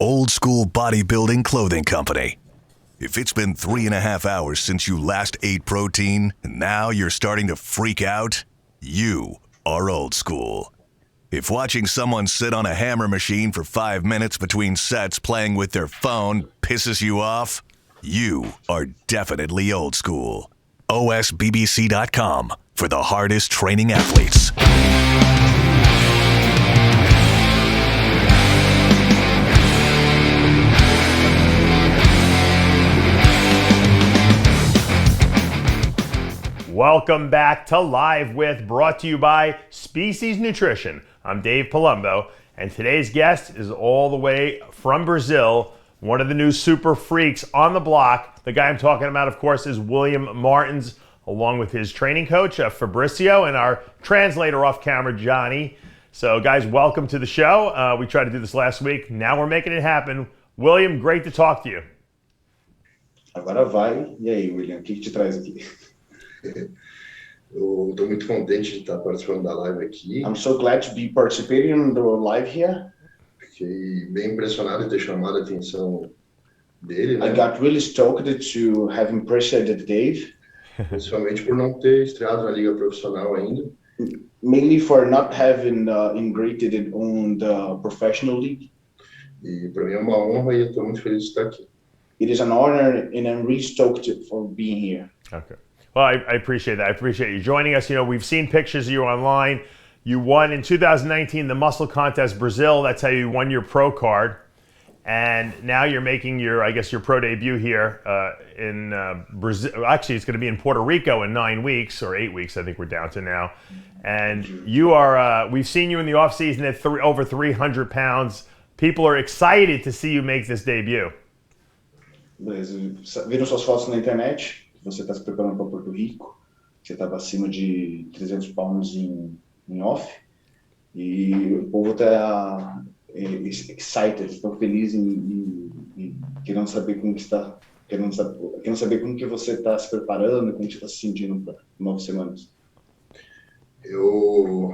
Old School Bodybuilding Clothing Company. If it's been 3.5 hours since you last ate protein, and now you're starting to freak out, you are old school. If watching someone sit on a hammer machine for 5 minutes between sets playing with their phone pisses you off, you are definitely old school. OSBBC.com for the hardest training athletes. Welcome back to Live With, brought to you by Species Nutrition. I'm Dave Palumbo, and today's guest is all the way from Brazil, one of the new super freaks on the block. The guy I'm talking about, of course, is William Martins, along with his training coach, Fabricio, and our translator off camera, Johnny. So, guys, welcome to the show. We tried to do this last week. Now we're making it happen. William, great to talk to you. Agora vai. E aí, William, o que te traz aqui? Eu estou muito contente de estar participando da live aqui. I'm so glad to be participating in the live here. Fiquei bem impressionado de ter chamado a atenção dele, né? I got really stoked to have impressed Dave. Principalmente por não ter estreado na liga profissional ainda. Mainly for not having integrated on the professional league. E para mim é uma honra e eu estou muito feliz de estar aqui. It is an honor and I'm really stoked for being here. Okay. Well, I appreciate that. I appreciate you joining us. You know, we've seen pictures of you online. You won in 2019 the Muscle Contest Brazil. That's how you won your pro card. And now you're making your, I guess, your pro debut here in Brazil. Actually, it's going to be in Puerto Rico in 9 weeks or 8 weeks, I think we're down to now. And you are, we've seen you in the off season at over 300 pounds. People are excited to see you make this debut. Beleza. Viram suas fotos na internet? Você está se preparando para Porto Rico, você estava acima de 300 pounds em off, e o povo está excited, estão felizes e querendo saber como que está, querendo saber como que você está se preparando, como que você está se sentindo para 9 semanas. Eu,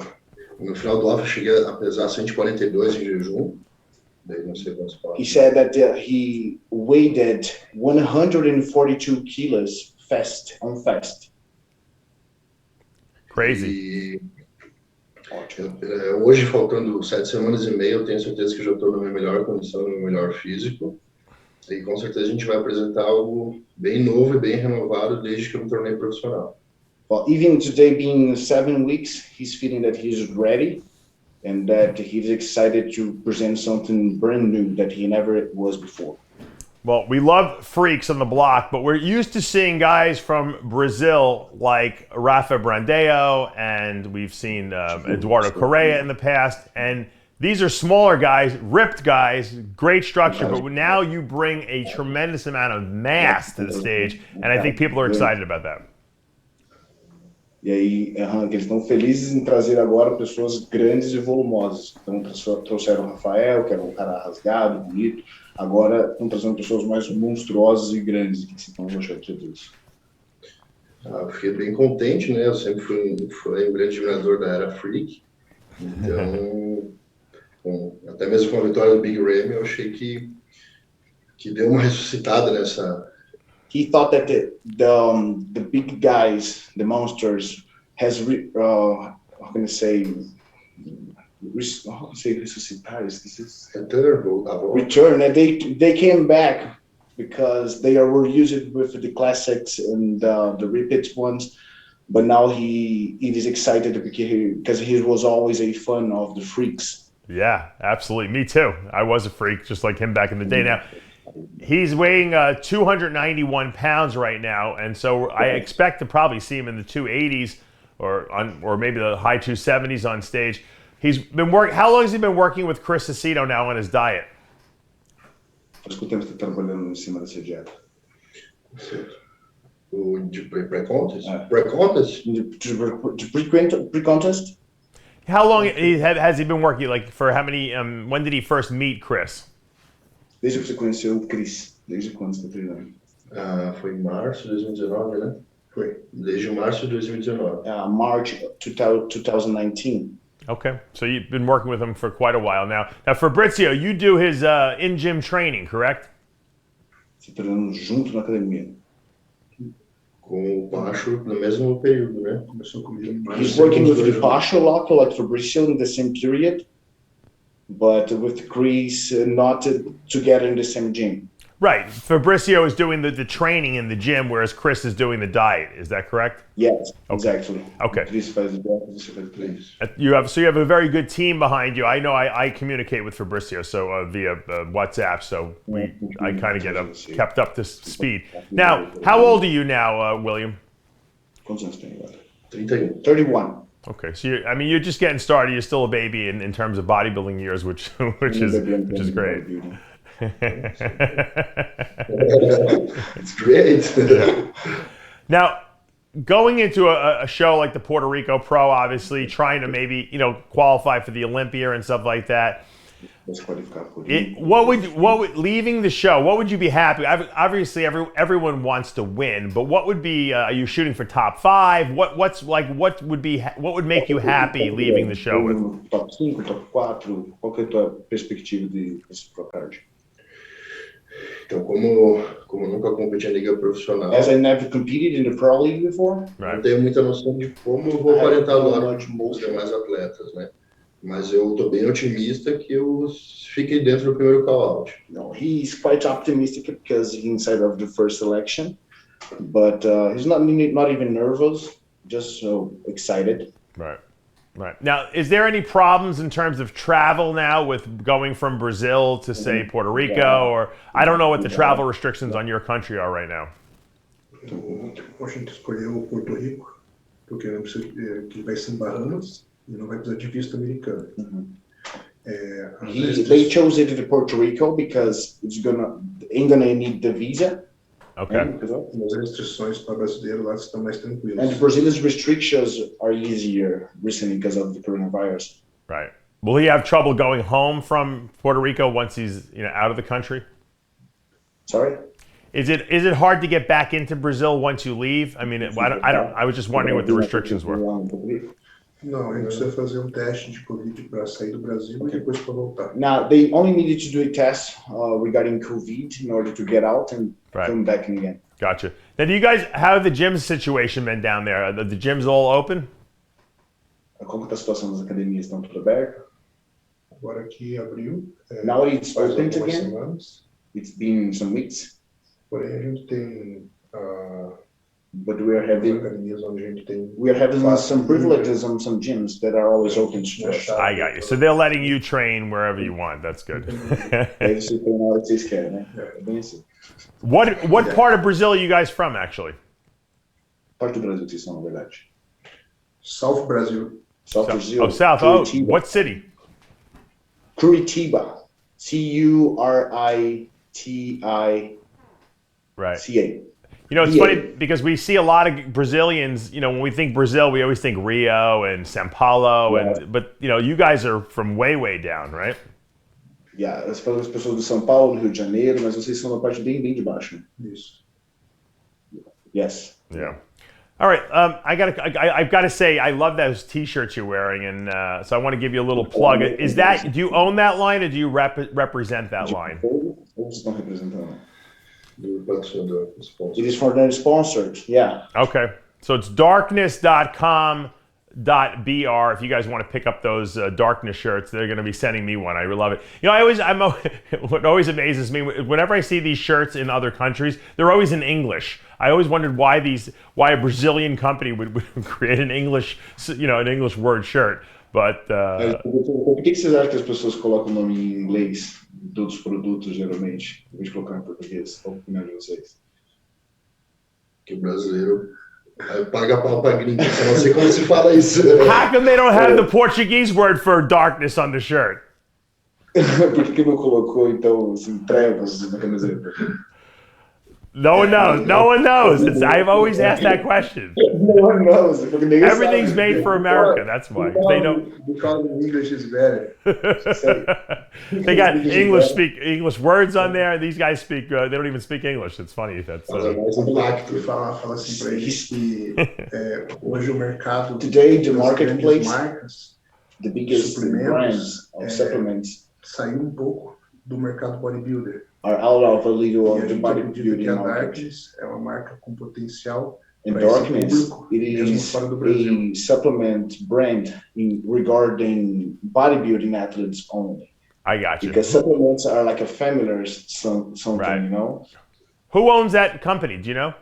no final do off, eu cheguei a pesar 142 em jejum. He said that he weighed 142 kilos fast. Crazy. E hoje, faltando 7 semanas e meia, eu tenho certeza que já estou na minha melhor condição, no meu melhor físico. E com certeza a gente vai apresentar algo bem novo e bem renovado desde que eu me tornei profissional. Well, even today being 7 weeks, he's feeling that he's ready. And that he's excited to present something brand new that he never was before. Well, we love freaks on the block, but we're used to seeing guys from Brazil like Rafa Brandeo, and we've seen Eduardo Correa in the past. And these are smaller guys, ripped guys, great structure, but now you bring a tremendous amount of mass to the stage, and I think people are excited about that. E aí, que eles estão felizes em trazer agora pessoas grandes e volumosas. Então, trouxeram o Rafael, que era um cara rasgado, bonito. Agora, estão trazendo pessoas mais monstruosas e grandes. O que vocês estão achando de tudo isso? Eu fiquei bem contente, né? Eu sempre fui um grande admirador da era Freak. Então, até mesmo com a vitória do Big Ramy, eu achei que deu uma ressuscitada nessa... He thought that the big guys, the monsters, has how can I say resuscitar? This is return. And they came back because they were used with the classics and the repeat ones. But now he is excited because he was always a fan of the freaks. Yeah, absolutely. Me too. I was a freak, just like him back in the day. Now, he's weighing 291 pounds right now, and so I expect to probably see him in the 280s or maybe the high 270s on stage. He's been How long has he been working with Chris Aceto now on his diet? Faz quanto tempo você está trabalhando em cima dessa dieta? De pre-contest? Pre-contest? Pre-contest? How long has he been working? Like for how many? When did he first meet Chris? Desde que você conheceu o Chris, desde quando você está treinando? Foi em março de 2019, né? Foi. Desde março de 2019. March 2019. Okay, so you've been working with him for quite a while now. Now, Fabrizio, you do his in-gym training, correct? Você treinando junto na academia. Com o Pacho no mesmo período, né? Começou comigo. He's working with the Pacho lot, like Fabrizio, in the same period, but with Chris not together in the same gym. Right. Fabrizio is doing the training in the gym, whereas Chris is doing the diet. Is that correct? Yes, exactly. Okay. Chris faz o diet, você faz o treino. You have a very good team behind you. I know I communicate with Fabrizio via WhatsApp, so I kind of get kept up to speed. Now, how old are you now, William? Quantos anos tem agora? 31. 31. Okay, so you're just getting started. You're still a baby in terms of bodybuilding years, which is great. It's great. Yeah. Now, going into a show like the Puerto Rico Pro, obviously trying to maybe qualify for the Olympia and stuff like that. What would leaving the show? What would you be happy? Obviously, everyone wants to win, but what would be? Are you shooting for top 5? What would make you happy leaving the show with? Top 5, top 4. Qual que é a tua perspectiva desse Pro Card? Então, como nunca competi em liga profissional, As I never competed in the Pro League before, não tenho muita noção de como eu vou aparentar do lado dos demais atletas, né? Mas eu estou bem otimista que eu fiquei dentro do primeiro call-out. No, he's quite optimistic because he's inside of the first selection, but he's not even nervous, just so excited. Right. Now, is there any problems in terms of travel now with going from Brazil to, say, Puerto Rico? Or I don't know what the travel restrictions on your country are right now. Então, a gente escolheu Porto Rico, porque não precisa, que vai ser em Bahamas e não vai precisar de visto americano. They chose it in Puerto Rico because ain't gonna need the visa. Okay. As restrições para brasileiro lá estão mais tranquilas. And Brazil's restrictions are easier recently because of the coronavirus. Right. Will he have trouble going home from Puerto Rico once he's out of the country? Sorry? Is it hard to get back into Brazil once you leave? I mean, I was just wondering what the restrictions were. Não, ele precisa fazer teste de Covid para sair do Brasil e depois para voltar. Now, they only needed to do a test regarding COVID in order to get out and come back in again. Gotcha. Now, how have the gym situation been down there? Are the gyms all open? Como está a situação das academias? Estão tudo aberto? Agora aqui abriu. Now it's open again. Semanas. It's been some weeks. Porém, a gente tem but we are having academias onde a gente tem some privileges on some gyms that are always open to us. I got you. So they're letting you train wherever you want. That's good. What part of Brazil are you guys from, actually? Parte do Brasil que vocês são, na verdade. South Brazil. South Brazil. Oh, South. Curitiba. Oh, what city? Curitiba. Curitiba. Right. It's funny because we see a lot of Brazilians, when we think Brazil, we always think Rio and São Paulo, but you guys are from way down, right? Yeah, as pessoas do São Paulo, do Rio de Janeiro, mas vocês são na parte bem de baixo. Isso. Yes. Yeah. All right. I've got to say, I love those T-shirts you're wearing, and so I want to give you a little plug. Do you own that line, or do you represent that line? Vocês estão representando? It is for the sponsored, yeah. Okay, so it's darkness.com.br. If you guys want to pick up those darkness shirts, they're going to be sending me one. I love it. What always amazes me, whenever I see these shirts in other countries, they're always in English. I always wondered why a Brazilian company would create an English word shirt. But por que vocês acham que as pessoas colocam o nome em inglês em todos os produtos, geralmente, em vez de colocar em português? Qual a opinião de vocês? Que o brasileiro paga pau pra gringa, eu não sei como se fala isso. How come they don't have the Portuguese word for darkness on the shirt? Por que não colocou, então, assim, trevas na camiseta? No one knows. I've always asked that question. No one knows. Everything's made for America. That's why they don't. Because English is better. They got English words on there. These guys speak. They don't even speak English. It's funny. That's. Fala assim pra eles que hoje o mercado. Today the marketplace. Marcas the biggest brands of supplements saiu pouco do mercado bodybuilder. are out of a little E a of the gente acredita que bodybuilding a market. Darkness é uma marca com potencial And para esse Darkness, público, it mesmo is fora do Brasil. a supplement brand regarding bodybuilding athletes only. I got you. Because supplements are like a familiar something, Right. you know? Who owns that company? Do you know?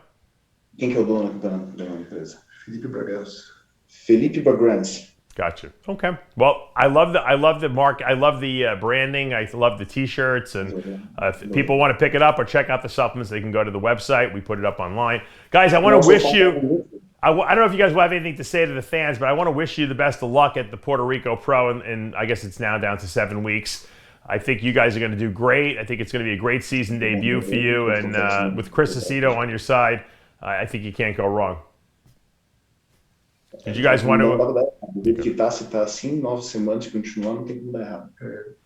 Quem que é o dono da empresa? Felipe Bragança. Felipe Bragança. Gotcha. Okay. Well, I love the mark. I love the branding. I love the T-shirts, and if people want to pick it up or check out the supplements, they can go to the website. We put it up online. Guys, I want to wish you. I don't know if you guys will have anything to say to the fans, but I want to wish you the best of luck at the Puerto Rico Pro, and I guess it's now down to 7 weeks. I think you guys are going to do great. I think it's going to be a great season debut for you, and with Chris Aceto on your side, I think you can't go wrong. Did you guys want to? Do jeito que tá, se tá assim, 9 semanas continuando, não tem como dar errado.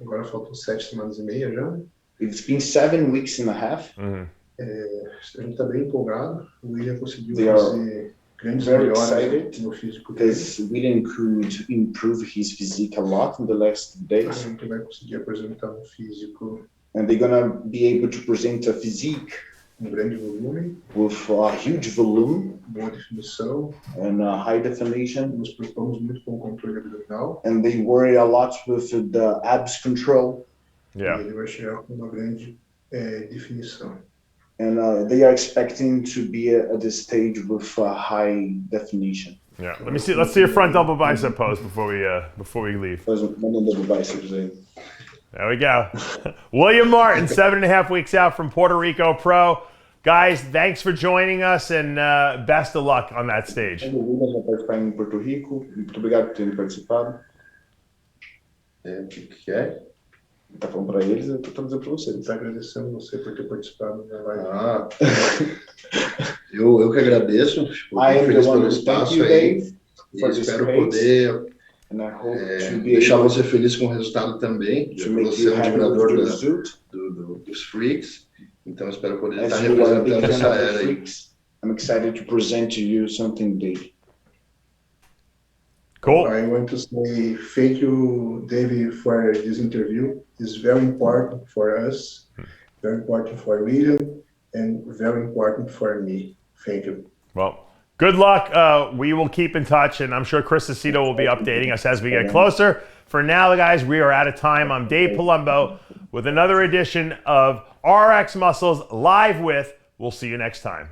Agora faltam 7 semanas e meia já. It's been 7 weeks and a half. Mm-hmm. A gente está bem empolgado. O William conseguiu They fazer grandes very melhoras excited no físico dele. because William could improve his physique a lot in the last A days. gente vai conseguir apresentar um físico And they're gonna be able to present a physique com grande volume, with a huge volume boa definição. and a high definition. Nos preocupamos muito com o controle abdominal. And they worry a lot with the abs control. Yeah. E ele vai chegar com uma grande definição. And they are expecting to be at this stage with a high definition. Yeah. Let's see your front double bicep pose before we leave. Mandando double biceps aí. There we go. William Martin, 7.5 weeks out from Puerto Rico Pro. Guys, thanks for joining us, and best of luck on that stage. O William vai participar em Porto Rico. Muito obrigado por terem participado. O que é? Tá falando para eles, eu tô dizendo para vocês. Está agradecendo você por ter participado da live. Ah, eu que agradeço. Fico I am the feliz one pelo who thank espaço you, aí. Dave, E for this espero space. poder And I hope to be deixar able você feliz com o resultado também. to make Você you é um happy with admirador the result. dos freaks. Então espero poder estar As you are a big representando fan essa of the era aí. freaks, I'm excited to present to you something big. Cool. I want to say thank you, Dave, for this interview. It's very important for us, very important for William, and very important for me. Thank you. Well, good luck. We will keep in touch, and I'm sure Chris Aceto will be updating us as we get closer. For now, guys, we are out of time. I'm Dave Palumbo with another edition of RX Muscles Live With. We'll see you next time.